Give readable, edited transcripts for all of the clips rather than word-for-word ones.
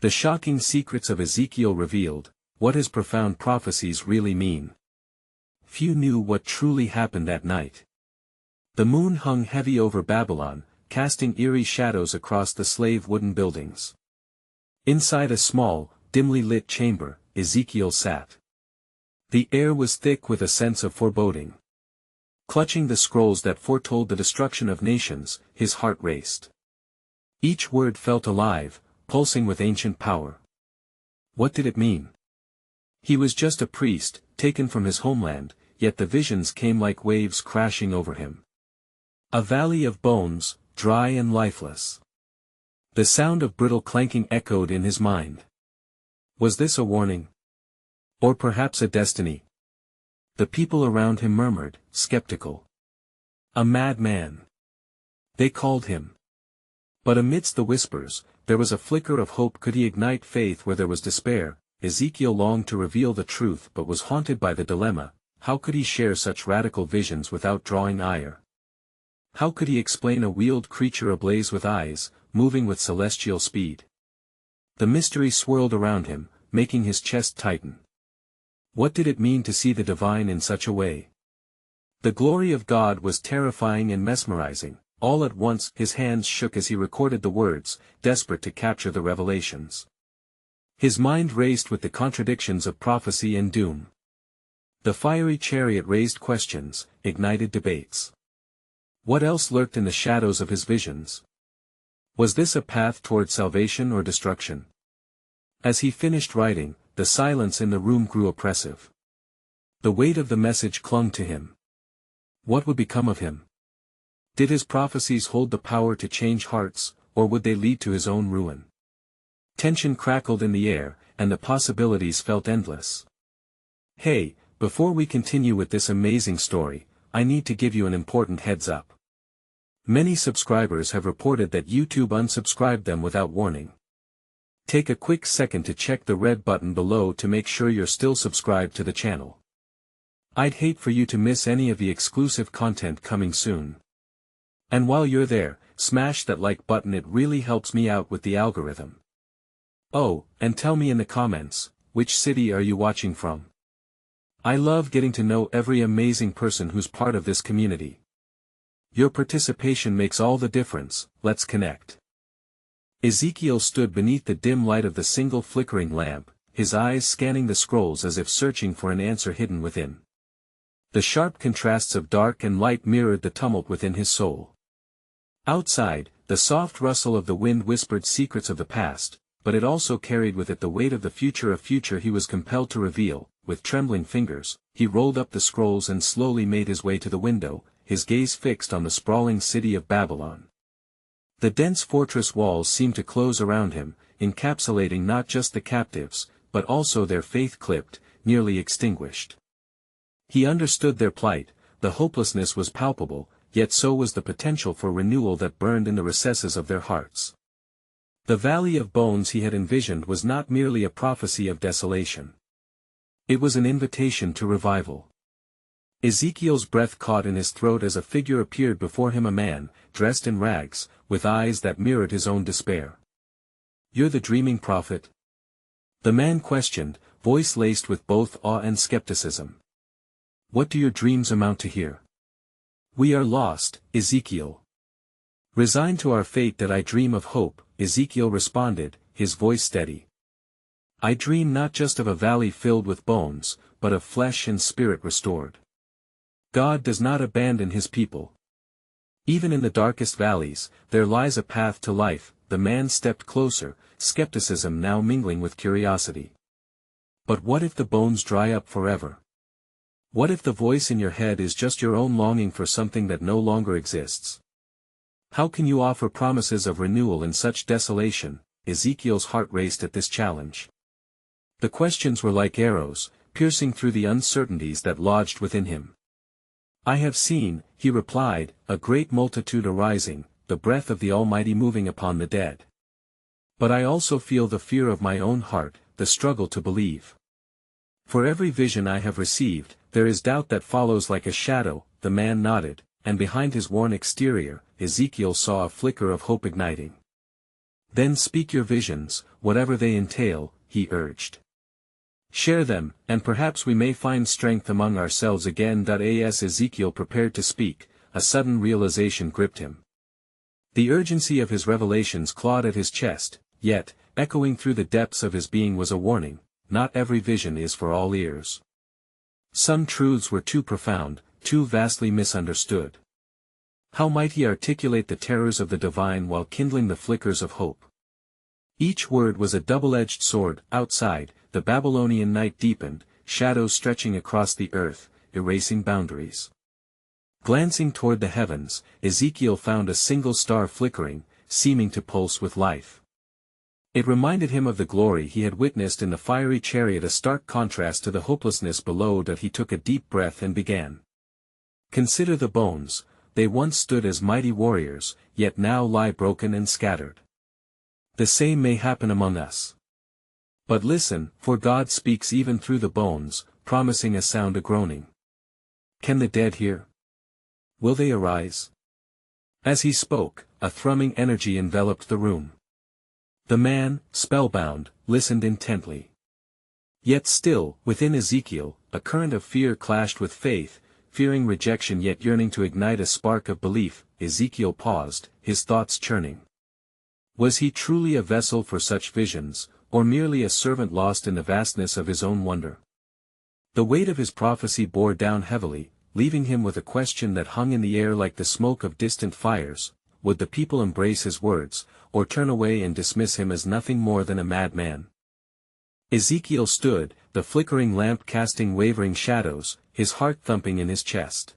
The shocking secrets of Ezekiel revealed. What his profound prophecies really mean. Few knew what truly happened that night. The moon hung heavy over Babylon, casting eerie shadows across the slave wooden buildings. Inside a small, dimly lit chamber, Ezekiel sat. The air was thick with a sense of foreboding. Clutching the scrolls that foretold the destruction of nations, his heart raced. Each word felt alive, pulsing with ancient power. What did it mean? He was just a priest, taken from his homeland, yet the visions came like waves crashing over him. A valley of bones, dry and lifeless. The sound of brittle clanking echoed in his mind. Was this a warning? Or perhaps a destiny? The people around him murmured, skeptical. A madman. They called him. But amidst the whispers, there was a flicker of hope. Could he ignite faith where there was despair? Ezekiel longed to reveal the truth but was haunted by the dilemma. How could he share such radical visions without drawing ire? How could he explain a wheeled creature ablaze with eyes, moving with celestial speed? The mystery swirled around him, making his chest tighten. What did it mean to see the divine in such a way? The glory of God was terrifying and mesmerizing. All at once his hands shook as he recorded the words, desperate to capture the revelations. His mind raced with the contradictions of prophecy and doom. The fiery chariot raised questions, ignited debates. What else lurked in the shadows of his visions? Was this a path toward salvation or destruction? As he finished writing, the silence in the room grew oppressive. The weight of the message clung to him. What would become of him? Did his prophecies hold the power to change hearts, or would they lead to his own ruin? Tension crackled in the air, and the possibilities felt endless. Hey, before we continue with this amazing story, I need to give you an important heads up. Many subscribers have reported that YouTube unsubscribed them without warning. Take a quick second to check the red button below to make sure you're still subscribed to the channel. I'd hate for you to miss any of the exclusive content coming soon. And while you're there, smash that like button, it really helps me out with the algorithm. Oh, and tell me in the comments, which city are you watching from? I love getting to know every amazing person who's part of this community. Your participation makes all the difference. Let's connect. Ezekiel stood beneath the dim light of the single flickering lamp, his eyes scanning the scrolls as if searching for an answer hidden within. The sharp contrasts of dark and light mirrored the tumult within his soul. Outside, the soft rustle of the wind whispered secrets of the past, but it also carried with it the weight of the future, a future he was compelled to reveal. With trembling fingers, he rolled up the scrolls and slowly made his way to the window, his gaze fixed on the sprawling city of Babylon. The dense fortress walls seemed to close around him, encapsulating not just the captives, but also their faith, clipped, nearly extinguished. He understood their plight. The hopelessness was palpable, yet so was the potential for renewal that burned in the recesses of their hearts. The valley of bones he had envisioned was not merely a prophecy of desolation. It was an invitation to revival. Ezekiel's breath caught in his throat as a figure appeared before him, a man, dressed in rags, with eyes that mirrored his own despair. "You're the dreaming prophet?" the man questioned, voice laced with both awe and skepticism. "What do your dreams amount to here?" "We are lost, Ezekiel. Resigned to our fate that I dream of hope," Ezekiel responded, his voice steady. "I dream not just of a valley filled with bones, but of flesh and spirit restored. God does not abandon his people. Even in the darkest valleys, there lies a path to life." The man stepped closer, skepticism now mingling with curiosity. "But what if the bones dry up forever? What if the voice in your head is just your own longing for something that no longer exists? How can you offer promises of renewal in such desolation?" Ezekiel's heart raced at this challenge. The questions were like arrows, piercing through the uncertainties that lodged within him. "I have seen," he replied, "a great multitude arising, the breath of the Almighty moving upon the dead. But I also feel the fear of my own heart, the struggle to believe. For every vision I have received, there is doubt that follows like a shadow." The man nodded, and behind his worn exterior, Ezekiel saw a flicker of hope igniting. Then speak your visions, whatever they entail, he urged. Share them, and perhaps we may find strength among ourselves again. As Ezekiel prepared to speak, a sudden realization gripped him. The urgency of his revelations clawed at his chest, yet, echoing through the depths of his being was a warning: not every vision is for all ears. Some truths were too profound, too vastly misunderstood. How might he articulate the terrors of the divine while kindling the flickers of hope? Each word was a double-edged sword. Outside, the Babylonian night deepened, shadows stretching across the earth, erasing boundaries. Glancing toward the heavens, Ezekiel found a single star flickering, seeming to pulse with life. It reminded him of the glory he had witnessed in the fiery chariot, a stark contrast to the hopelessness below. He took a deep breath and began. Consider the bones. They once stood as mighty warriors, yet now lie broken and scattered. The same may happen among us. But listen, for God speaks even through the bones, promising a sound, a groaning. Can the dead hear? Will they arise? As he spoke, a thrumming energy enveloped the room. The man, spellbound, listened intently. Yet still, within Ezekiel, a current of fear clashed with faith, fearing rejection yet yearning to ignite a spark of belief. Ezekiel paused, his thoughts churning. Was he truly a vessel for such visions, or merely a servant lost in the vastness of his own wonder? The weight of his prophecy bore down heavily, leaving him with a question that hung in the air like the smoke of distant fires: would the people embrace his words, or turn away and dismiss him as nothing more than a madman? Ezekiel stood, the flickering lamp casting wavering shadows, his heart thumping in his chest.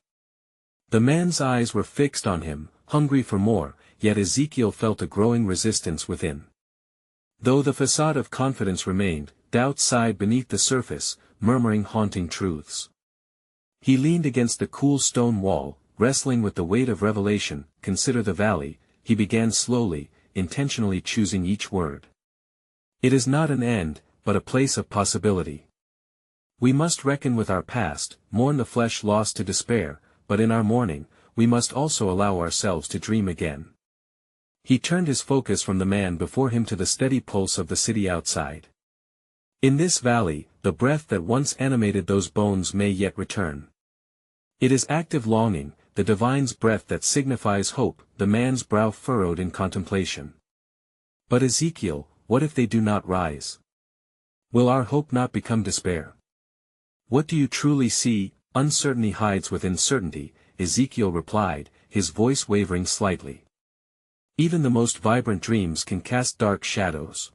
The man's eyes were fixed on him, hungry for more, yet Ezekiel felt a growing resistance within. Though the facade of confidence remained, doubt sighed beneath the surface, murmuring haunting truths. He leaned against the cool stone wall, wrestling with the weight of revelation. Consider the valley, he began slowly, intentionally choosing each word. It is not an end, but a place of possibility. We must reckon with our past, mourn the flesh lost to despair, but in our mourning, we must also allow ourselves to dream again. He turned his focus from the man before him to the steady pulse of the city outside. In this valley, the breath that once animated those bones may yet return. It is active longing, the divine's breath that signifies hope. The man's brow furrowed in contemplation. But Ezekiel, what if they do not rise? Will our hope not become despair? What do you truly see? Uncertainty hides within certainty, Ezekiel replied, his voice wavering slightly. Even the most vibrant dreams can cast dark shadows.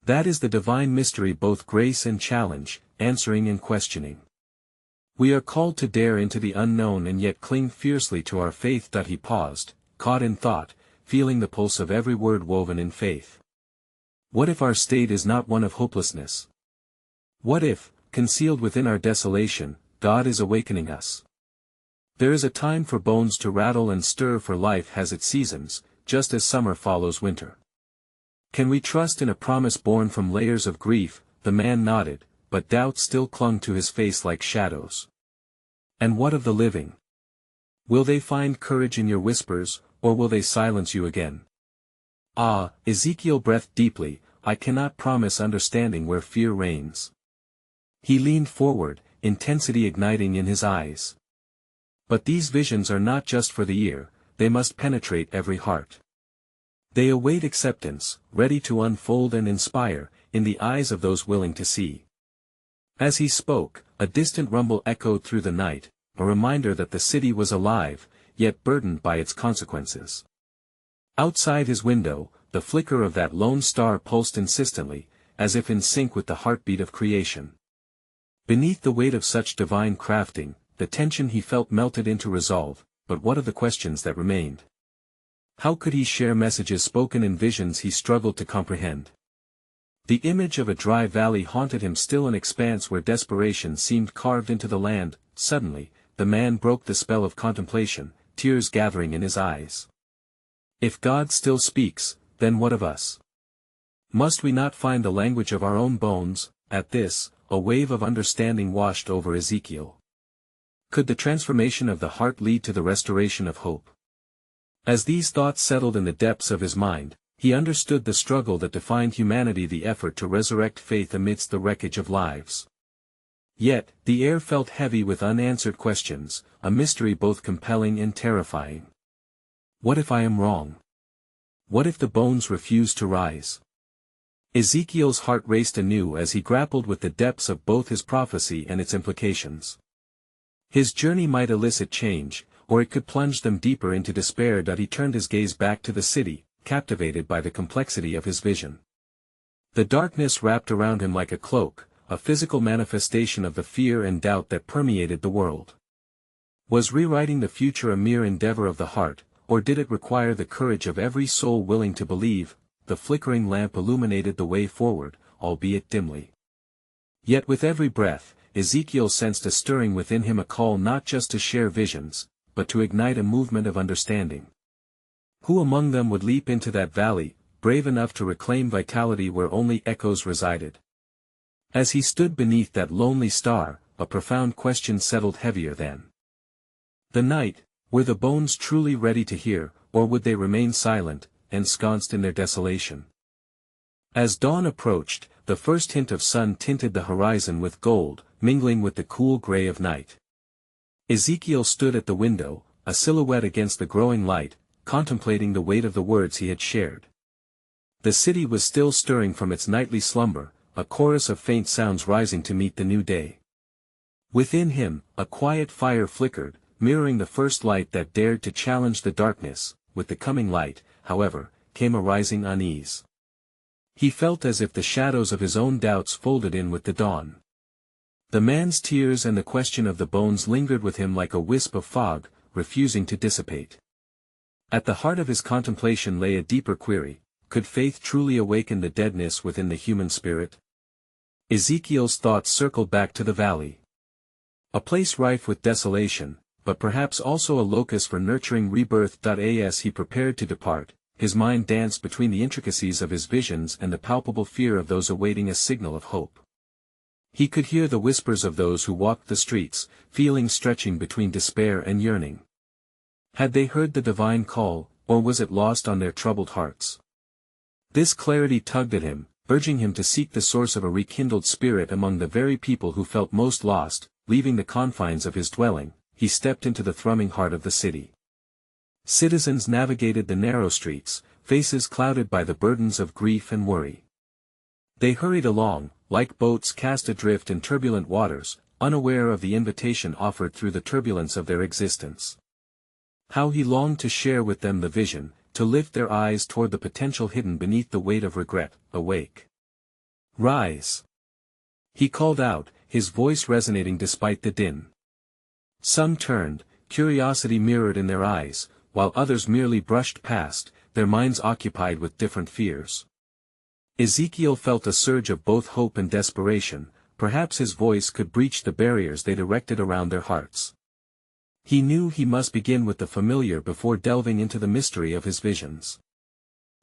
That is the divine mystery, both grace and challenge, answering and questioning. We are called to dare into the unknown and yet cling fiercely to our faith. He paused, caught in thought, feeling the pulse of every word woven in faith. What if our state is not one of hopelessness? What if, concealed within our desolation, God is awakening us? There is a time for bones to rattle and stir, for life has its seasons, just as summer follows winter. Can we trust in a promise born from layers of grief? The man nodded, but doubt still clung to his face like shadows. And what of the living? Will they find courage in your whispers, or will they silence you again? Ah, Ezekiel breathed deeply, I cannot promise understanding where fear reigns. He leaned forward, intensity igniting in his eyes. But these visions are not just for the ear, they must penetrate every heart. They await acceptance, ready to unfold and inspire, in the eyes of those willing to see. As he spoke, a distant rumble echoed through the night, a reminder that the city was alive, yet burdened by its consequences. Outside his window, the flicker of that lone star pulsed insistently, as if in sync with the heartbeat of creation. Beneath the weight of such divine crafting, the tension he felt melted into resolve. But what of the questions that remained? How could he share messages spoken in visions he struggled to comprehend? The image of a dry valley haunted him, still an expanse where desperation seemed carved into the land. Suddenly, the man broke the spell of contemplation, tears gathering in his eyes. If God still speaks, then what of us? Must we not find the language of our own bones? At this, a wave of understanding washed over Ezekiel. Could the transformation of the heart lead to the restoration of hope? As these thoughts settled in the depths of his mind, He understood the struggle that defined humanity, the effort to resurrect faith amidst the wreckage of lives. Yet, the air felt heavy with unanswered questions, a mystery both compelling and terrifying. What if I am wrong? What if the bones refuse to rise? Ezekiel's heart raced anew as he grappled with the depths of both his prophecy and its implications. His journey might elicit change, or it could plunge them deeper into despair. He turned his gaze back to the city, captivated by the complexity of his vision. The darkness wrapped around him like a cloak, a physical manifestation of the fear and doubt that permeated the world. Was rewriting the future a mere endeavor of the heart, or did it require the courage of every soul willing to believe? The flickering lamp illuminated the way forward, albeit dimly. Yet with every breath, Ezekiel sensed a stirring within him, a call not just to share visions, but to ignite a movement of understanding. Who among them would leap into that valley, brave enough to reclaim vitality where only echoes resided? As he stood beneath that lonely star, a profound question settled heavier than the night. Were the bones truly ready to hear, or would they remain silent, ensconced in their desolation? As dawn approached, the first hint of sun tinted the horizon with gold, mingling with the cool gray of night. Ezekiel stood at the window, a silhouette against the growing light, contemplating the weight of the words he had shared. The city was still stirring from its nightly slumber, a chorus of faint sounds rising to meet the new day. Within him, a quiet fire flickered, mirroring the first light that dared to challenge the darkness. With the coming light, however, came a rising unease. He felt as if the shadows of his own doubts folded in with the dawn. The man's tears and the question of the bones lingered with him like a wisp of fog, refusing to dissipate. At the heart of his contemplation lay a deeper query: could faith truly awaken the deadness within the human spirit? Ezekiel's thoughts circled back to the valley. A place rife with desolation, but perhaps also a locus for nurturing rebirth. As he prepared to depart, his mind danced between the intricacies of his visions and the palpable fear of those awaiting a signal of hope. He could hear the whispers of those who walked the streets, feelings stretching between despair and yearning. Had they heard the divine call, or was it lost on their troubled hearts? This clarity tugged at him, urging him to seek the source of a rekindled spirit among the very people who felt most lost. Leaving the confines of his dwelling, he stepped into the thrumming heart of the city. Citizens navigated the narrow streets, faces clouded by the burdens of grief and worry. They hurried along, like boats cast adrift in turbulent waters, unaware of the invitation offered through the turbulence of their existence. How he longed to share with them the vision, to lift their eyes toward the potential hidden beneath the weight of regret. Awake! Rise! He called out, his voice resonating despite the din. Some turned, curiosity mirrored in their eyes, while others merely brushed past, their minds occupied with different fears. Ezekiel felt a surge of both hope and desperation. Perhaps his voice could breach the barriers they'd erected around their hearts. He knew he must begin with the familiar before delving into the mystery of his visions.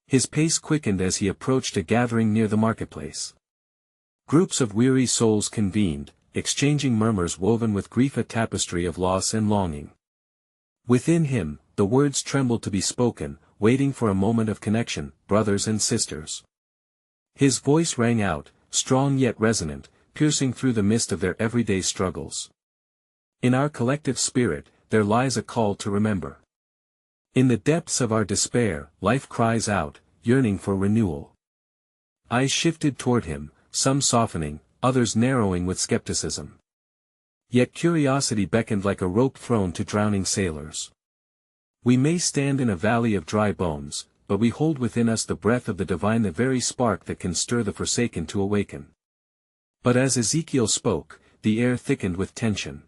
His pace quickened as he approached a gathering near the marketplace. Groups of weary souls convened, exchanging murmurs woven with grief, a tapestry of loss and longing. Within him, the words trembled to be spoken, waiting for a moment of connection. Brothers and sisters. His voice rang out, strong yet resonant, piercing through the mist of their everyday struggles. In our collective spirit, there lies a call to remember. In the depths of our despair, life cries out, yearning for renewal. Eyes shifted toward him, some softening, others narrowing with skepticism. Yet curiosity beckoned like a rope thrown to drowning sailors. We may stand in a valley of dry bones, but we hold within us the breath of the divine, the very spark that can stir the forsaken to awaken. But as Ezekiel spoke, the air thickened with tension.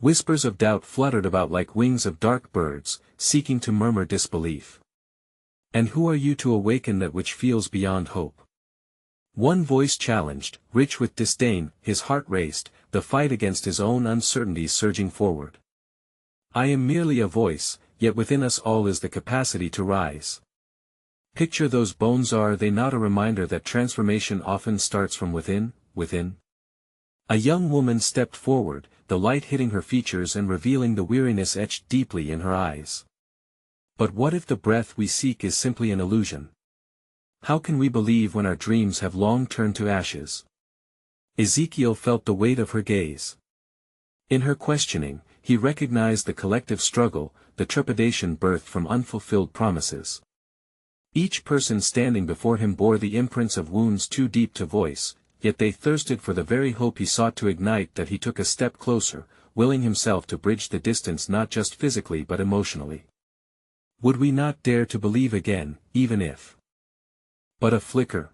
Whispers of doubt fluttered about like wings of dark birds, seeking to murmur disbelief. And who are you to awaken that which feels beyond hope? One voice challenged, rich with disdain. His heart raced, the fight against his own uncertainties surging forward. I am merely a voice, yet within us all is the capacity to rise. Picture those bones. Are they not a reminder that transformation often starts from within? A young woman stepped forward, the light hitting her features and revealing the weariness etched deeply in her eyes. But what if the breath we seek is simply an illusion? How can we believe when our dreams have long turned to ashes? Ezekiel felt the weight of her gaze. In her questioning, he recognized the collective struggle, the trepidation birthed from unfulfilled promises. Each person standing before him bore the imprints of wounds too deep to voice, yet they thirsted for the very hope he sought to ignite. That he took a step closer, willing himself to bridge the distance not just physically but emotionally. Would we not dare to believe again, even if but a flicker?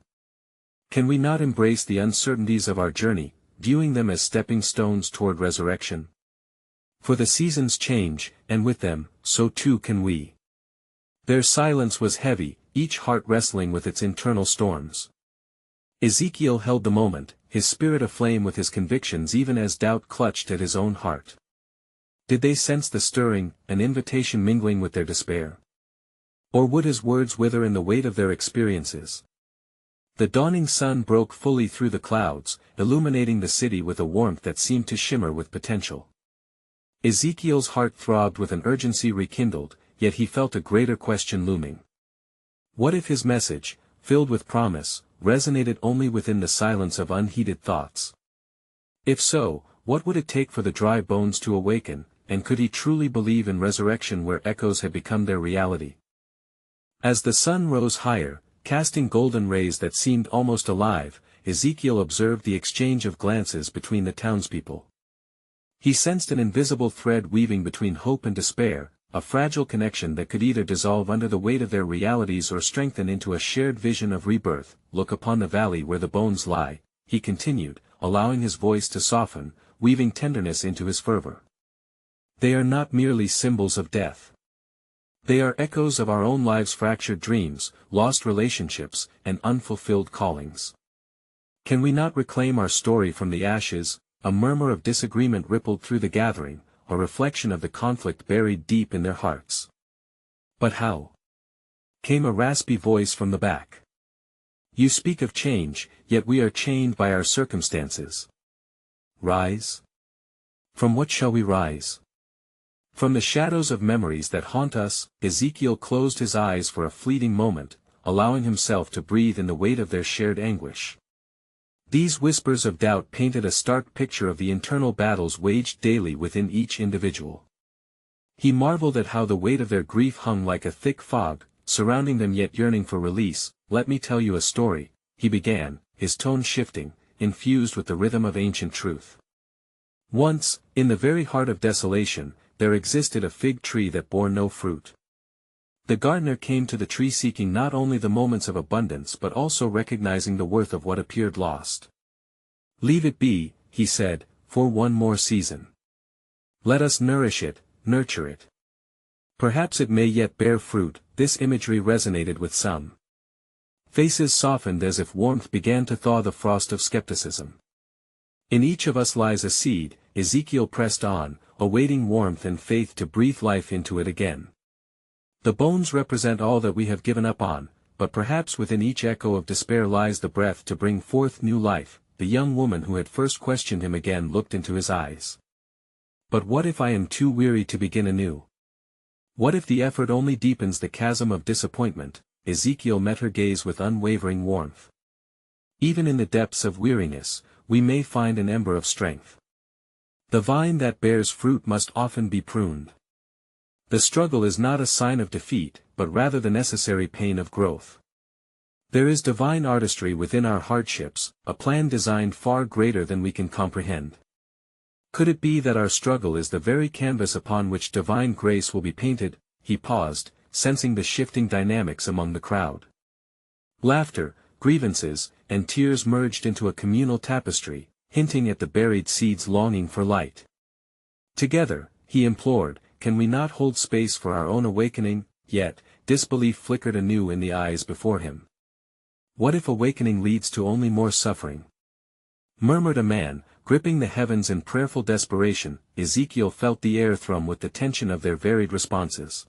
Can we not embrace the uncertainties of our journey, viewing them as stepping stones toward resurrection? For the seasons change, and with them, so too can we. Their silence was heavy, each heart wrestling with its internal storms. Ezekiel held the moment, his spirit aflame with his convictions even as doubt clutched at his own heart. Did they sense the stirring, an invitation mingling with their despair? Or would his words wither in the weight of their experiences? The dawning sun broke fully through the clouds, illuminating the city with a warmth that seemed to shimmer with potential. Ezekiel's heart throbbed with an urgency rekindled, yet he felt a greater question looming. What if his message, filled with promise, resonated only within the silence of unheeded thoughts? If so, what would it take for the dry bones to awaken, and could he truly believe in resurrection where echoes had become their reality? As the sun rose higher, casting golden rays that seemed almost alive, Ezekiel observed the exchange of glances between the townspeople. He sensed an invisible thread weaving between hope and despair, a fragile connection that could either dissolve under the weight of their realities or strengthen into a shared vision of rebirth. Look upon the valley where the bones lie, he continued, allowing his voice to soften, weaving tenderness into his fervor. They are not merely symbols of death. They are echoes of our own lives' fractured dreams, lost relationships, and unfulfilled callings. Can we not reclaim our story from the ashes? A murmur of disagreement rippled through the gathering, a reflection of the conflict buried deep in their hearts. But how? Came a raspy voice from the back. You speak of change, yet we are chained by our circumstances. Rise? From what shall we rise? From the shadows of memories that haunt us. Ezekiel closed his eyes for a fleeting moment, allowing himself to breathe in the weight of their shared anguish. These whispers of doubt painted a stark picture of the internal battles waged daily within each individual. He marveled at how the weight of their grief hung like a thick fog, surrounding them yet yearning for release. Let me tell you a story, he began, his tone shifting, infused with the rhythm of ancient truth. Once, in the very heart of desolation, there existed a fig tree that bore no fruit. The gardener came to the tree seeking not only the moments of abundance but also recognizing the worth of what appeared lost. Leave it be, he said, for one more season. Let us nourish it, nurture it. Perhaps it may yet bear fruit. This imagery resonated with some. Faces softened as if warmth began to thaw the frost of skepticism. In each of us lies a seed, Ezekiel pressed on, awaiting warmth and faith to breathe life into it again. The bones represent all that we have given up on, but perhaps within each echo of despair lies the breath to bring forth new life. The young woman who had first questioned him again looked into his eyes. But what if I am too weary to begin anew? What if the effort only deepens the chasm of disappointment? Ezekiel met her gaze with unwavering warmth. Even in the depths of weariness, we may find an ember of strength. The vine that bears fruit must often be pruned. The struggle is not a sign of defeat, but rather the necessary pain of growth. There is divine artistry within our hardships, a plan designed far greater than we can comprehend. Could it be that our struggle is the very canvas upon which divine grace will be painted? He paused, sensing the shifting dynamics among the crowd. Laughter, grievances, and tears merged into a communal tapestry, hinting at the buried seeds longing for light. Together, he implored, can we not hold space for our own awakening? Yet, disbelief flickered anew in the eyes before him. What if awakening leads to only more suffering? Murmured a man, gripping the heavens in prayerful desperation. Ezekiel felt the air thrum with the tension of their varied responses.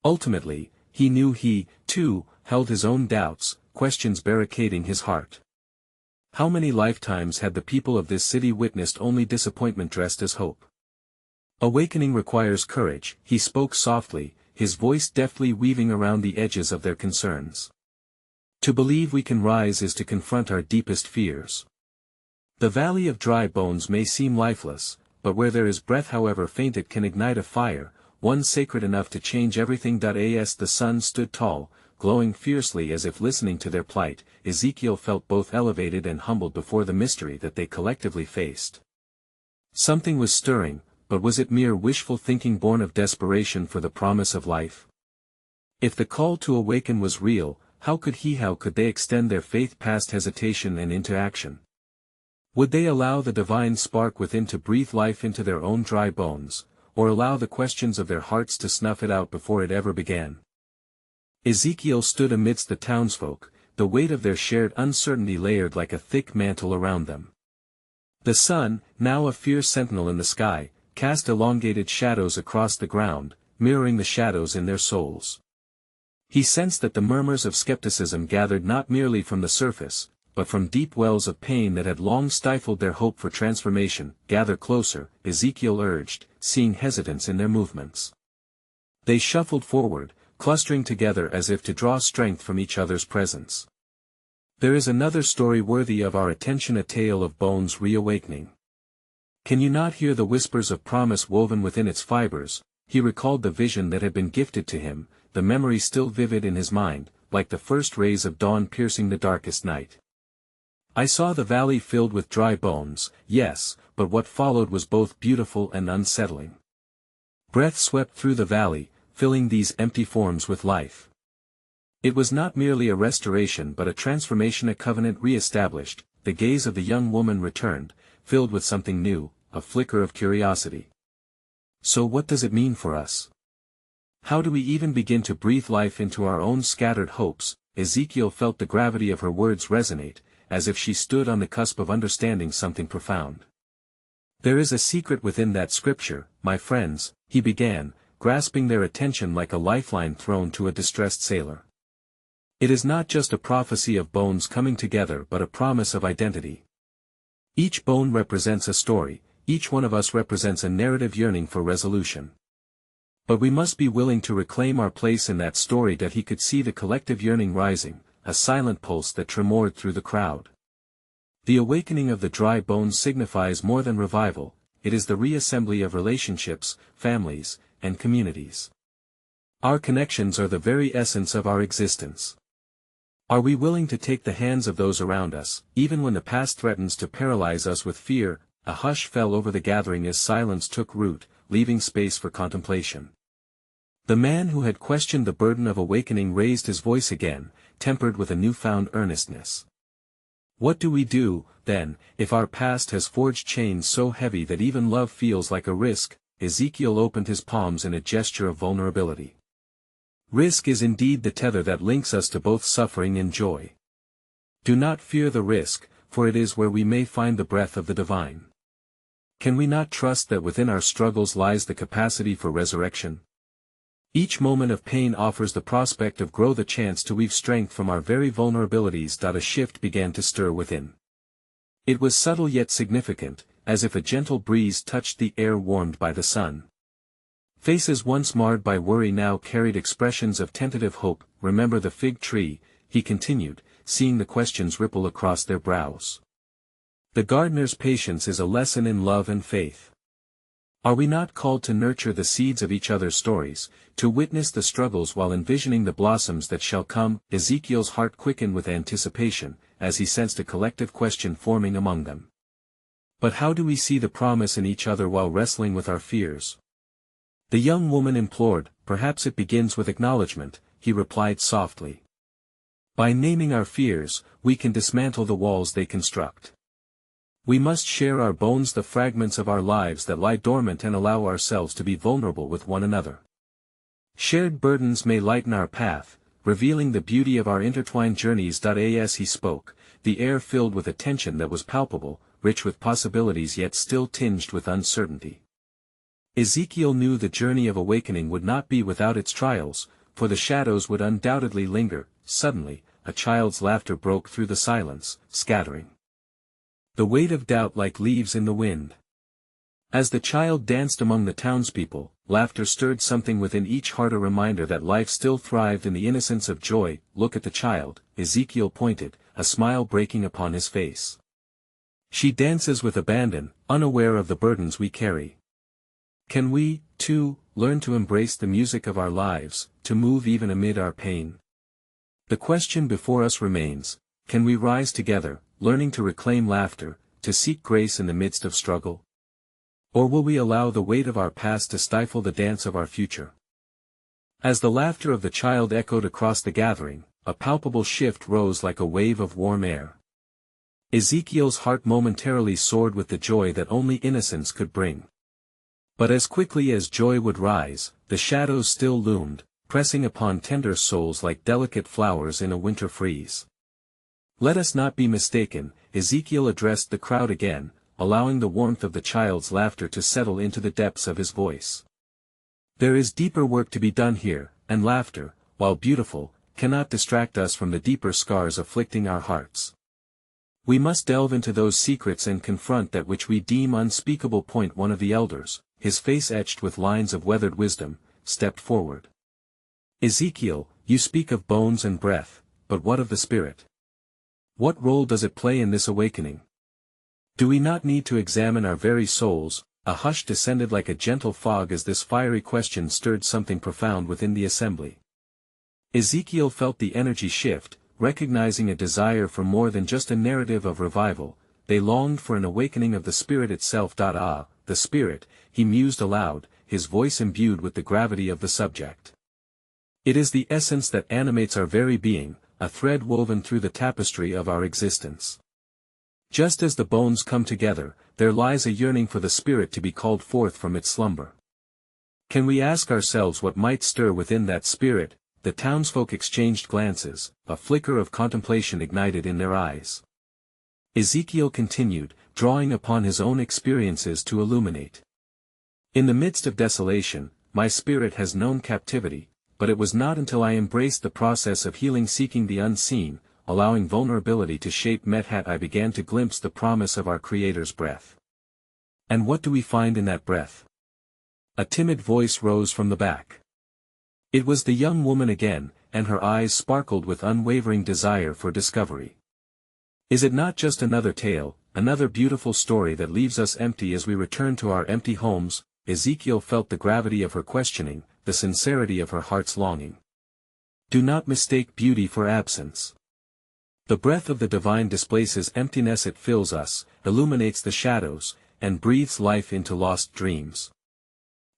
Ultimately, he knew he, too, held his own doubts, questions barricading his heart. How many lifetimes had the people of this city witnessed only disappointment dressed as hope? Awakening requires courage, he spoke softly, his voice deftly weaving around the edges of their concerns. To believe we can rise is to confront our deepest fears. The valley of dry bones may seem lifeless, but where there is breath however faint it can ignite a fire, one sacred enough to change everything. As the sun stood tall, glowing fiercely as if listening to their plight, Ezekiel felt both elevated and humbled before the mystery that they collectively faced. Something was stirring, but was it mere wishful thinking born of desperation for the promise of life? If the call to awaken was real, how could they extend their faith past hesitation and into action? Would they allow the divine spark within to breathe life into their own dry bones, or allow the questions of their hearts to snuff it out before it ever began? Ezekiel stood amidst the townsfolk, the weight of their shared uncertainty layered like a thick mantle around them. The sun, now a fierce sentinel in the sky, cast elongated shadows across the ground, mirroring the shadows in their souls. He sensed that the murmurs of skepticism gathered not merely from the surface, but from deep wells of pain that had long stifled their hope for transformation. Gather closer, Ezekiel urged, seeing hesitance in their movements. They shuffled forward, clustering together as if to draw strength from each other's presence. There is another story worthy of our attention, a tale of bones reawakening. Can you not hear the whispers of promise woven within its fibers? He recalled the vision that had been gifted to him, the memory still vivid in his mind, like the first rays of dawn piercing the darkest night. I saw the valley filled with dry bones, yes, but what followed was both beautiful and unsettling. Breath swept through the valley, filling these empty forms with life. It was not merely a restoration but a transformation, a covenant re-established. The gaze of the young woman returned, filled with something new, a flicker of curiosity. So what does it mean for us? How do we even begin to breathe life into our own scattered hopes? Ezekiel felt the gravity of her words resonate, as if she stood on the cusp of understanding something profound. There is a secret within that scripture, my friends, he began, grasping their attention like a lifeline thrown to a distressed sailor. It is not just a prophecy of bones coming together but a promise of identity. Each bone represents a story, each one of us represents a narrative yearning for resolution. But we must be willing to reclaim our place in that story. That he could see the collective yearning rising, a silent pulse that tremored through the crowd. The awakening of the dry bones signifies more than revival, it is the reassembly of relationships, families, and communities. Our connections are the very essence of our existence. Are we willing to take the hands of those around us, even when the past threatens to paralyze us with fear? A hush fell over the gathering as silence took root, leaving space for contemplation. The man who had questioned the burden of awakening raised his voice again, tempered with a newfound earnestness. What do we do, then, if our past has forged chains so heavy that even love feels like a risk? Ezekiel opened his palms in a gesture of vulnerability. Risk is indeed the tether that links us to both suffering and joy. Do not fear the risk, for it is where we may find the breath of the divine. Can we not trust that within our struggles lies the capacity for resurrection? Each moment of pain offers the prospect of growth, the chance to weave strength from our very vulnerabilities. A shift began to stir within. It was subtle yet significant, as if a gentle breeze touched the air warmed by the sun. Faces once marred by worry now carried expressions of tentative hope. Remember the fig tree, he continued, seeing the questions ripple across their brows. The gardener's patience is a lesson in love and faith. Are we not called to nurture the seeds of each other's stories, to witness the struggles while envisioning the blossoms that shall come? Ezekiel's heart quickened with anticipation, as he sensed a collective question forming among them. But how do we see the promise in each other while wrestling with our fears? The young woman implored. Perhaps it begins with acknowledgement, he replied softly. By naming our fears, we can dismantle the walls they construct. We must share our bones, the fragments of our lives that lie dormant, and allow ourselves to be vulnerable with one another. Shared burdens may lighten our path, revealing the beauty of our intertwined journeys. As he spoke, the air filled with a tension that was palpable, rich with possibilities yet still tinged with uncertainty. Ezekiel knew the journey of awakening would not be without its trials, for the shadows would undoubtedly linger. Suddenly, a child's laughter broke through the silence, scattering the weight of doubt like leaves in the wind. As the child danced among the townspeople, laughter stirred something within each heart, a reminder that life still thrived in the innocence of joy. "Look at the child," Ezekiel pointed, a smile breaking upon his face. "She dances with abandon, unaware of the burdens we carry. Can we, too, learn to embrace the music of our lives, to move even amid our pain?" The question before us remains: can we rise together, learning to reclaim laughter, to seek grace in the midst of struggle? Or will we allow the weight of our past to stifle the dance of our future? As the laughter of the child echoed across the gathering, a palpable shift rose like a wave of warm air. Ezekiel's heart momentarily soared with the joy that only innocence could bring. But as quickly as joy would rise, the shadows still loomed, pressing upon tender souls like delicate flowers in a winter freeze. "Let us not be mistaken," Ezekiel addressed the crowd again, allowing the warmth of the child's laughter to settle into the depths of his voice. "There is deeper work to be done here, and laughter, while beautiful, cannot distract us from the deeper scars afflicting our hearts. We must delve into those secrets and confront that which we deem unspeakable." One of the elders, his face etched with lines of weathered wisdom, stepped forward. "Ezekiel, you speak of bones and breath, but what of the spirit? What role does it play in this awakening? Do we not need to examine our very souls?" A hush descended like a gentle fog as this fiery question stirred something profound within the assembly. Ezekiel felt the energy shift, recognizing a desire for more than just a narrative of revival. They longed for an awakening of the spirit itself. "Ah, the spirit," he mused aloud, his voice imbued with the gravity of the subject. "It is the essence that animates our very being, a thread woven through the tapestry of our existence. Just as the bones come together, there lies a yearning for the spirit to be called forth from its slumber. Can we ask ourselves what might stir within that spirit?" The townsfolk exchanged glances, a flicker of contemplation ignited in their eyes. Ezekiel continued, drawing upon his own experiences to illuminate. "In the midst of desolation, my spirit has known captivity, but it was not until I embraced the process of healing, seeking the unseen, allowing vulnerability to shape Medhat, I began to glimpse the promise of our Creator's breath." And what do we find in that breath? A timid voice rose from the back. It was the young woman again, and her eyes sparkled with unwavering desire for discovery. "Is it not just another tale, another beautiful story that leaves us empty as we return to our empty homes?" Ezekiel felt the gravity of her questioning, the sincerity of her heart's longing. "Do not mistake beauty for absence. The breath of the divine displaces emptiness, it fills us, illuminates the shadows, and breathes life into lost dreams.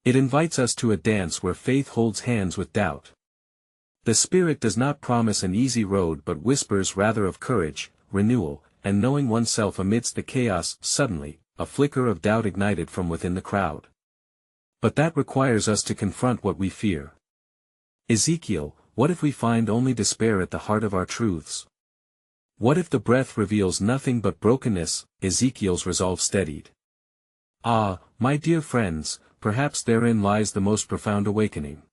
It invites us to a dance where faith holds hands with doubt. The Spirit does not promise an easy road but whispers rather of courage, renewal, and knowing oneself amidst the chaos." Suddenly, a flicker of doubt ignited from within the crowd. "But that requires us to confront what we fear. Ezekiel, what if we find only despair at the heart of our truths? What if the breath reveals nothing but brokenness?" Ezekiel's resolve steadied. "Ah, my dear friends, perhaps therein lies the most profound awakening.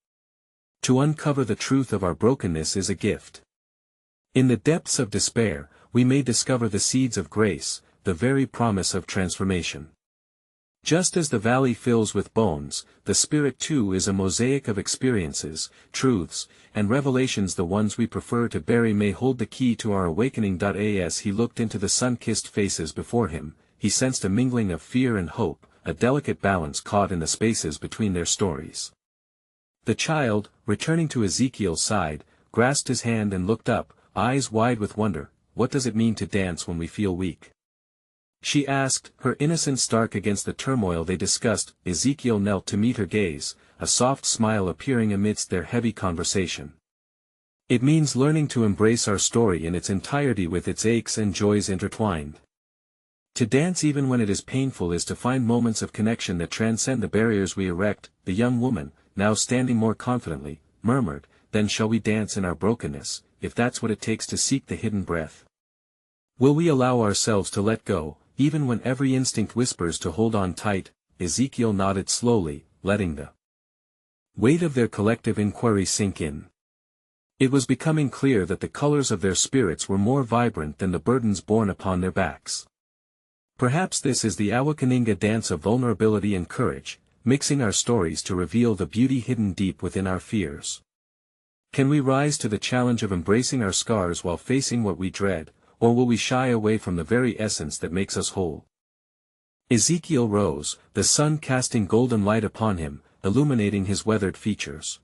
To uncover the truth of our brokenness is a gift. In the depths of despair, we may discover the seeds of grace, the very promise of transformation. Just as the valley fills with bones, the Spirit too is a mosaic of experiences, truths, and revelations. The ones we prefer to bury may hold the key to our awakening." As he looked into the sun-kissed faces before him, he sensed a mingling of fear and hope, a delicate balance caught in the spaces between their stories. The child, returning to Ezekiel's side, grasped his hand and looked up, eyes wide with wonder. "What does it mean to dance when we feel weak?" she asked, her innocence dark against the turmoil they discussed. Ezekiel knelt to meet her gaze, a soft smile appearing amidst their heavy conversation. "It means learning to embrace our story in its entirety with its aches and joys intertwined. To dance even when it is painful is to find moments of connection that transcend the barriers we erect." The young woman, now standing more confidently, murmured, "Then shall we dance in our brokenness, if that's what it takes to seek the hidden breath? Will we allow ourselves to let go, even when every instinct whispers to hold on tight?" Ezekiel nodded slowly, letting the weight of their collective inquiry sink in. It was becoming clear that the colors of their spirits were more vibrant than the burdens borne upon their backs. Perhaps this is the awakening, a dance of vulnerability and courage, mixing our stories to reveal the beauty hidden deep within our fears. Can we rise to the challenge of embracing our scars while facing what we dread, or will we shy away from the very essence that makes us whole? Ezekiel rose, the sun casting golden light upon him, illuminating his weathered features.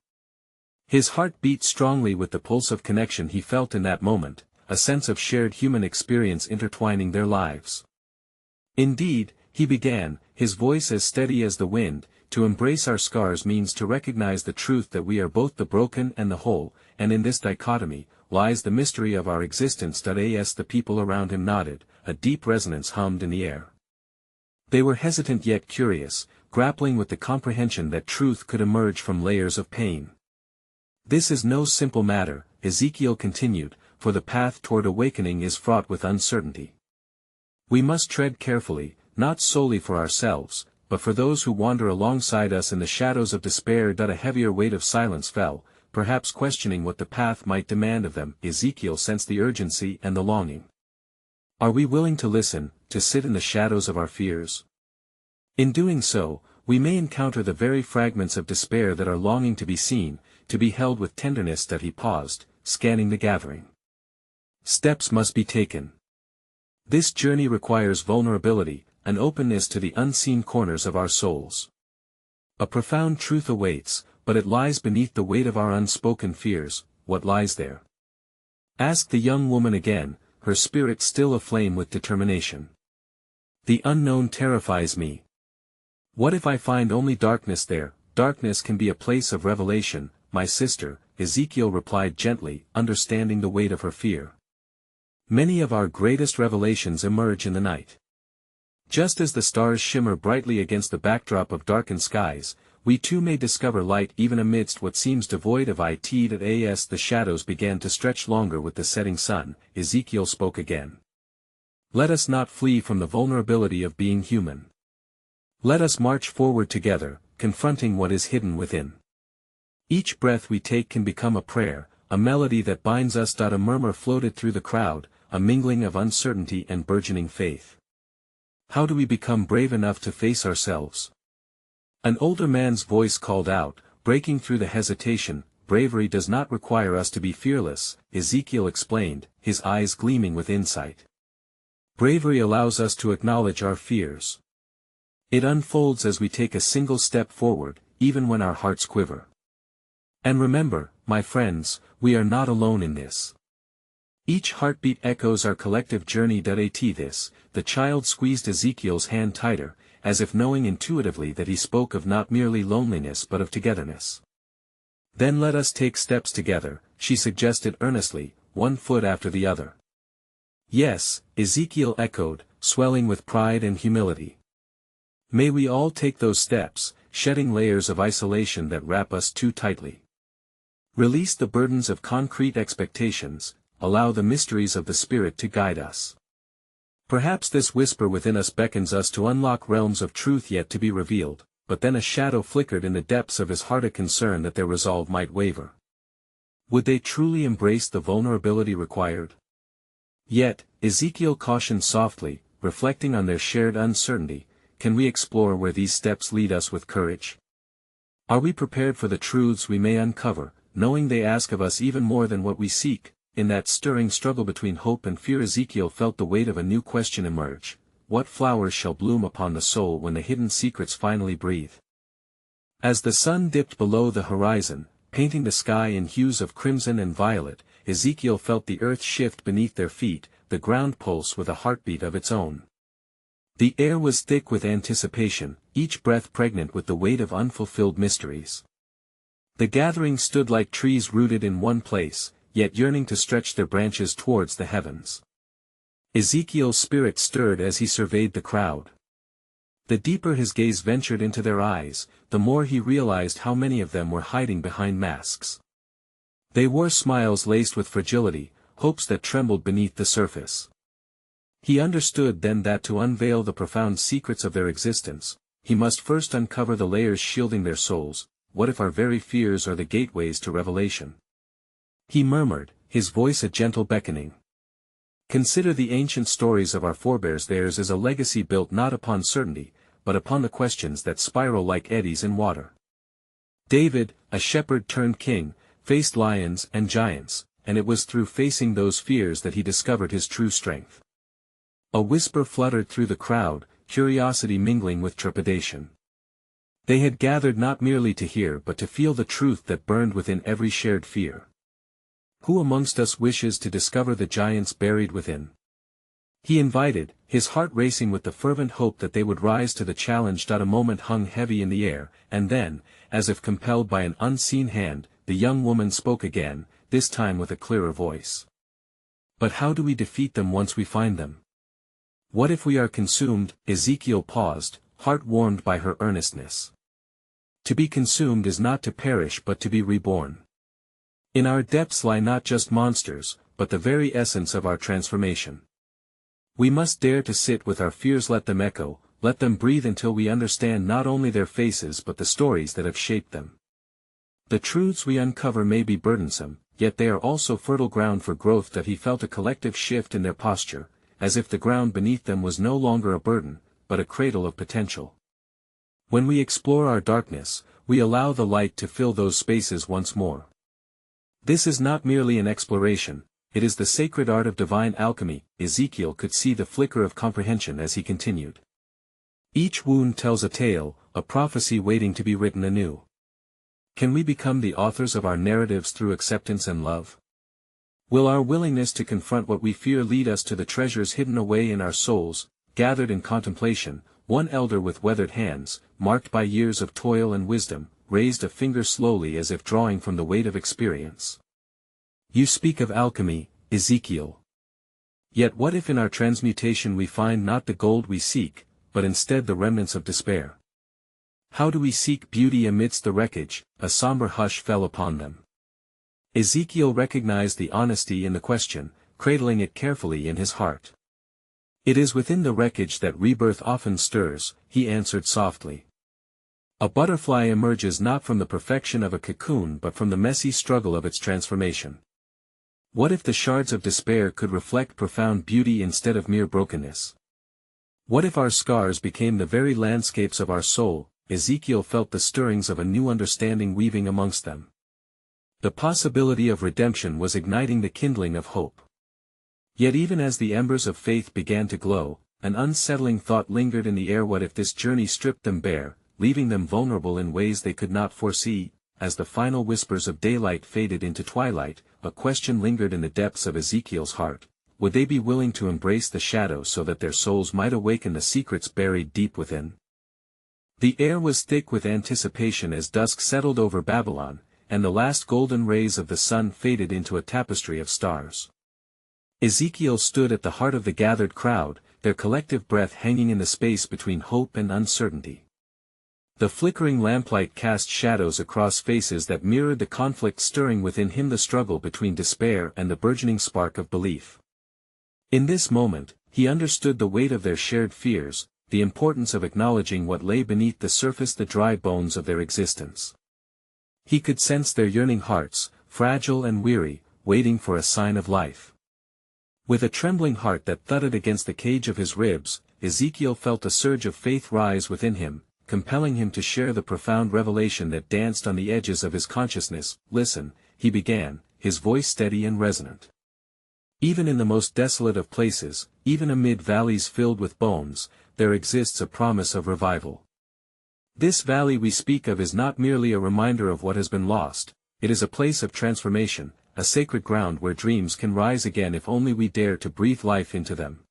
His heart beat strongly with the pulse of connection he felt in that moment, a sense of shared human experience intertwining their lives. Indeed, he began, his voice as steady as the wind, to embrace our scars means to recognize the truth that we are both the broken and the whole, and in this dichotomy, lies the mystery of our existence. As the people around him nodded, a deep resonance hummed in the air. They were hesitant yet curious, grappling with the comprehension that truth could emerge from layers of pain. This is no simple matter, Ezekiel continued, for the path toward awakening is fraught with uncertainty. We must tread carefully, not solely for ourselves, but for those who wander alongside us in the shadows of despair. A heavier weight of silence fell, perhaps questioning what the path might demand of them. Ezekiel sensed the urgency and the longing. Are we willing to listen, to sit in the shadows of our fears? In doing so, we may encounter the very fragments of despair that are longing to be seen, to be held with tenderness. He paused, scanning the gathering. Steps must be taken. This journey requires vulnerability, an openness to the unseen corners of our souls. A profound truth awaits, but it lies beneath the weight of our unspoken fears. What lies there? Asked the young woman again, her spirit still aflame with determination. The unknown terrifies me. What if I find only darkness there? Darkness can be a place of revelation, my sister, Ezekiel replied gently, understanding the weight of her fear. Many of our greatest revelations emerge in the night. Just as the stars shimmer brightly against the backdrop of darkened skies, we too may discover light even amidst what seems devoid of it. As the shadows began to stretch longer with the setting sun, Ezekiel spoke again. Let us not flee from the vulnerability of being human. Let us march forward together, confronting what is hidden within. Each breath we take can become a prayer, a melody that binds us. A murmur floated through the crowd, a mingling of uncertainty and burgeoning faith. How do we become brave enough to face ourselves? An older man's voice called out, breaking through the hesitation. Bravery does not require us to be fearless, Ezekiel explained, his eyes gleaming with insight. Bravery allows us to acknowledge our fears. It unfolds as we take a single step forward, even when our hearts quiver. And remember, my friends, we are not alone in this. Each heartbeat echoes our collective journey. The child squeezed Ezekiel's hand tighter, as if knowing intuitively that he spoke of not merely loneliness but of togetherness. Then let us take steps together, she suggested earnestly, one foot after the other. Yes, Ezekiel echoed, swelling with pride and humility. May we all take those steps, shedding layers of isolation that wrap us too tightly. Release the burdens of concrete expectations, allow the mysteries of the Spirit to guide us. Perhaps this whisper within us beckons us to unlock realms of truth yet to be revealed, but then a shadow flickered in the depths of his heart, a concern that their resolve might waver. Would they truly embrace the vulnerability required? Yet, Ezekiel cautioned softly, reflecting on their shared uncertainty, can we explore where these steps lead us with courage? Are we prepared for the truths we may uncover, knowing they ask of us even more than what we seek? In that stirring struggle between hope and fear, Ezekiel felt the weight of a new question emerge. What flowers shall bloom upon the soul when the hidden secrets finally breathe? As the sun dipped below the horizon, painting the sky in hues of crimson and violet, Ezekiel felt the earth shift beneath their feet, the ground pulse with a heartbeat of its own. The air was thick with anticipation, each breath pregnant with the weight of unfulfilled mysteries. The gathering stood like trees rooted in one place, yet yearning to stretch their branches towards the heavens. Ezekiel's spirit stirred as he surveyed the crowd. The deeper his gaze ventured into their eyes, the more he realized how many of them were hiding behind masks. They wore smiles laced with fragility, hopes that trembled beneath the surface. He understood then that to unveil the profound secrets of their existence, he must first uncover the layers shielding their souls. What if our very fears are the gateways to revelation? He murmured, his voice a gentle beckoning. Consider the ancient stories of our forebears. Theirs is a legacy built not upon certainty, but upon the questions that spiral like eddies in water. David, a shepherd turned king, faced lions and giants, and it was through facing those fears that he discovered his true strength. A whisper fluttered through the crowd, curiosity mingling with trepidation. They had gathered not merely to hear but to feel the truth that burned within every shared fear. Who amongst us wishes to discover the giants buried within? He invited, his heart racing with the fervent hope that they would rise to the challenge. A moment hung heavy in the air, and then, as if compelled by an unseen hand, the young woman spoke again, this time with a clearer voice. But how do we defeat them once we find them? What if we are consumed? Ezekiel paused, heart warmed by her earnestness. To be consumed is not to perish but to be reborn. In our depths lie not just monsters, but the very essence of our transformation. We must dare to sit with our fears, let them echo, let them breathe until we understand not only their faces but the stories that have shaped them. The truths we uncover may be burdensome, yet they are also fertile ground for growth. He felt a collective shift in their posture, as if the ground beneath them was no longer a burden, but a cradle of potential. When we explore our darkness, we allow the light to fill those spaces once more. This is not merely an exploration, it is the sacred art of divine alchemy. Ezekiel could see the flicker of comprehension as he continued. Each wound tells a tale, a prophecy waiting to be written anew. Can we become the authors of our narratives through acceptance and love? Will our willingness to confront what we fear lead us to the treasures hidden away in our souls? Gathered in contemplation, one elder with weathered hands, marked by years of toil and wisdom, raised a finger slowly as if drawing from the weight of experience. You speak of alchemy, Ezekiel. Yet what if in our transmutation we find not the gold we seek, but instead the remnants of despair? How do we seek beauty amidst the wreckage? A somber hush fell upon them. Ezekiel recognized the honesty in the question, cradling it carefully in his heart. It is within the wreckage that rebirth often stirs, he answered softly. A butterfly emerges not from the perfection of a cocoon but from the messy struggle of its transformation. What if the shards of despair could reflect profound beauty instead of mere brokenness? What if our scars became the very landscapes of our soul? Ezekiel felt the stirrings of a new understanding weaving amongst them. The possibility of redemption was igniting the kindling of hope. Yet even as the embers of faith began to glow, an unsettling thought lingered in the air. What if this journey stripped them bare, leaving them vulnerable in ways they could not foresee? As the final whispers of daylight faded into twilight, a question lingered in the depths of Ezekiel's heart. Would they be willing to embrace the shadow so that their souls might awaken the secrets buried deep within? The air was thick with anticipation as dusk settled over Babylon, and the last golden rays of the sun faded into a tapestry of stars. Ezekiel stood at the heart of the gathered crowd, their collective breath hanging in the space between hope and uncertainty. The flickering lamplight cast shadows across faces that mirrored the conflict stirring within him, the struggle between despair and the burgeoning spark of belief. In this moment, he understood the weight of their shared fears, the importance of acknowledging what lay beneath the surface, the dry bones of their existence. He could sense their yearning hearts, fragile and weary, waiting for a sign of life. With a trembling heart that thudded against the cage of his ribs, Ezekiel felt a surge of faith rise within him, compelling him to share the profound revelation that danced on the edges of his consciousness. Listen, he began, his voice steady and resonant. Even in the most desolate of places, even amid valleys filled with bones, there exists a promise of revival. This valley we speak of is not merely a reminder of what has been lost, it is a place of transformation, a sacred ground where dreams can rise again if only we dare to breathe life into them.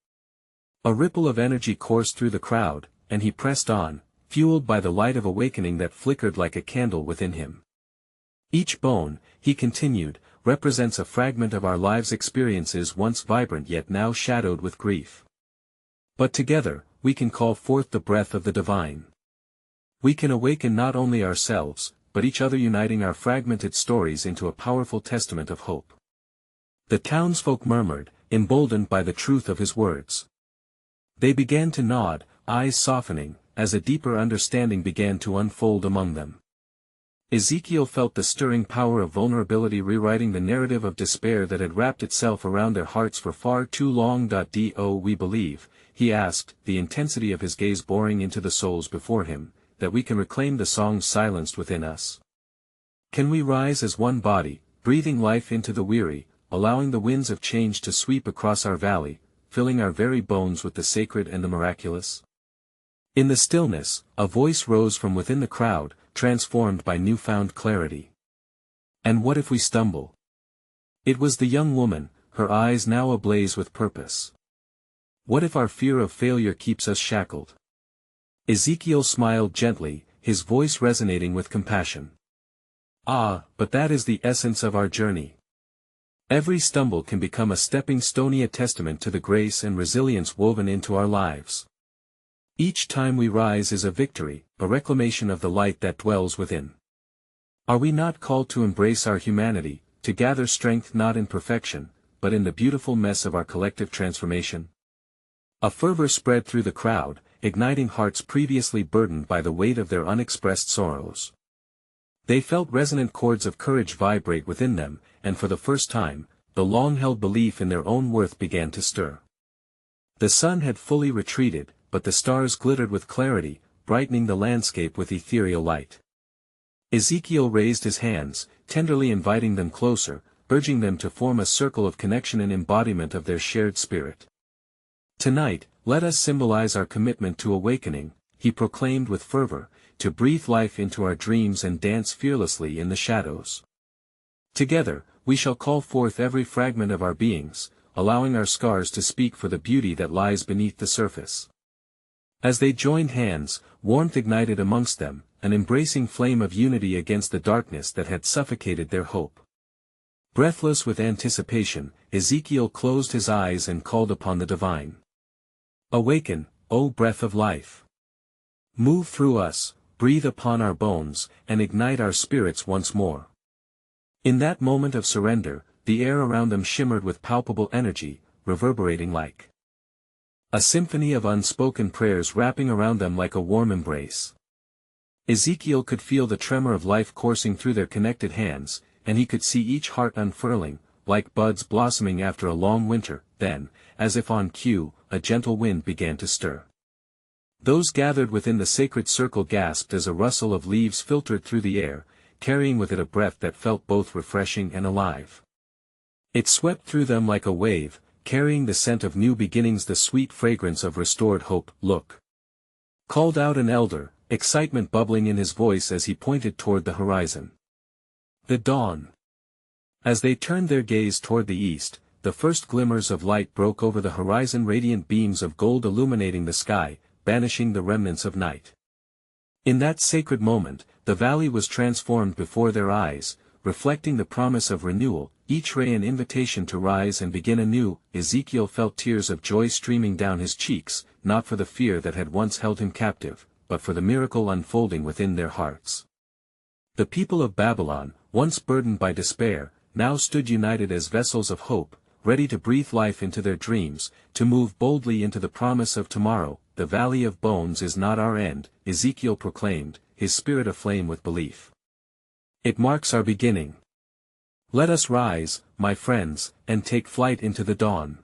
A ripple of energy coursed through the crowd, and he pressed on, fueled by the light of awakening that flickered like a candle within him. Each bone, he continued, represents a fragment of our lives' experiences, once vibrant yet now shadowed with grief. But together, we can call forth the breath of the divine. We can awaken not only ourselves, but each other, uniting our fragmented stories into a powerful testament of hope. The townsfolk murmured, emboldened by the truth of his words. They began to nod, eyes softening, as a deeper understanding began to unfold among them. Ezekiel felt the stirring power of vulnerability rewriting the narrative of despair that had wrapped itself around their hearts for far too long. Do we believe, he asked, the intensity of his gaze boring into the souls before him, that we can reclaim the songs silenced within us? Can we rise as one body, breathing life into the weary, allowing the winds of change to sweep across our valley, filling our very bones with the sacred and the miraculous? In the stillness, a voice rose from within the crowd, transformed by newfound clarity. And what if we stumble? It was the young woman, her eyes now ablaze with purpose. What if our fear of failure keeps us shackled? Ezekiel smiled gently, his voice resonating with compassion. Ah, but that is the essence of our journey. Every stumble can become a stepping stone, a testament to the grace and resilience woven into our lives. Each time we rise is a victory, a reclamation of the light that dwells within. Are we not called to embrace our humanity, to gather strength not in perfection, but in the beautiful mess of our collective transformation? A fervor spread through the crowd, igniting hearts previously burdened by the weight of their unexpressed sorrows. They felt resonant chords of courage vibrate within them, and for the first time, the long-held belief in their own worth began to stir. The sun had fully retreated, but the stars glittered with clarity, brightening the landscape with ethereal light. Ezekiel raised his hands, tenderly inviting them closer, urging them to form a circle of connection and embodiment of their shared spirit. Tonight, let us symbolize our commitment to awakening, he proclaimed with fervor, to breathe life into our dreams and dance fearlessly in the shadows. Together, we shall call forth every fragment of our beings, allowing our scars to speak for the beauty that lies beneath the surface. As they joined hands, warmth ignited amongst them, an embracing flame of unity against the darkness that had suffocated their hope. Breathless with anticipation, Ezekiel closed his eyes and called upon the divine. Awaken, O breath of life! Move through us, breathe upon our bones, and ignite our spirits once more. In that moment of surrender, the air around them shimmered with palpable energy, reverberating like a symphony of unspoken prayers wrapping around them like a warm embrace. Ezekiel could feel the tremor of life coursing through their connected hands, and he could see each heart unfurling, like buds blossoming after a long winter. Then, as if on cue, a gentle wind began to stir. Those gathered within the sacred circle gasped as a rustle of leaves filtered through the air, carrying with it a breath that felt both refreshing and alive. It swept through them like a wave, carrying the scent of new beginnings, the sweet fragrance of restored hope. Look! Called out an elder, excitement bubbling in his voice as he pointed toward the horizon. The dawn. As they turned their gaze toward the east, the first glimmers of light broke over the horizon, radiant beams of gold illuminating the sky, banishing the remnants of night. In that sacred moment, the valley was transformed before their eyes, reflecting the promise of renewal, each ray an invitation to rise and begin anew. Ezekiel felt tears of joy streaming down his cheeks, not for the fear that had once held him captive, but for the miracle unfolding within their hearts. The people of Babylon, once burdened by despair, now stood united as vessels of hope, ready to breathe life into their dreams, to move boldly into the promise of tomorrow. The valley of bones is not our end, Ezekiel proclaimed, his spirit aflame with belief. It marks our beginning. Let us rise, my friends, and take flight into the dawn.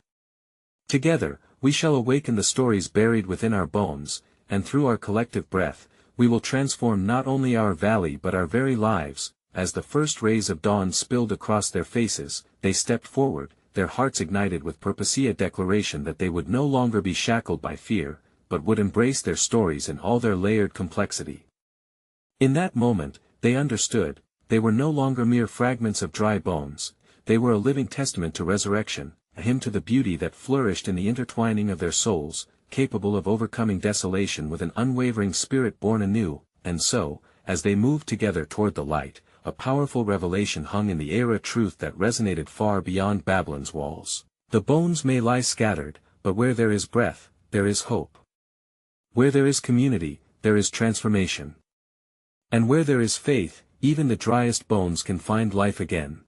Together, we shall awaken the stories buried within our bones, and through our collective breath, we will transform not only our valley but our very lives. As the first rays of dawn spilled across their faces, they stepped forward, their hearts ignited with purpose, a declaration that they would no longer be shackled by fear, but would embrace their stories in all their layered complexity. In that moment, they understood, they were no longer mere fragments of dry bones, they were a living testament to resurrection, a hymn to the beauty that flourished in the intertwining of their souls, capable of overcoming desolation with an unwavering spirit born anew. And so, as they moved together toward the light, a powerful revelation hung in the air, a truth that resonated far beyond Babylon's walls. The bones may lie scattered, but where there is breath, there is hope. Where there is community, there is transformation. And where there is faith, even the driest bones can find life again.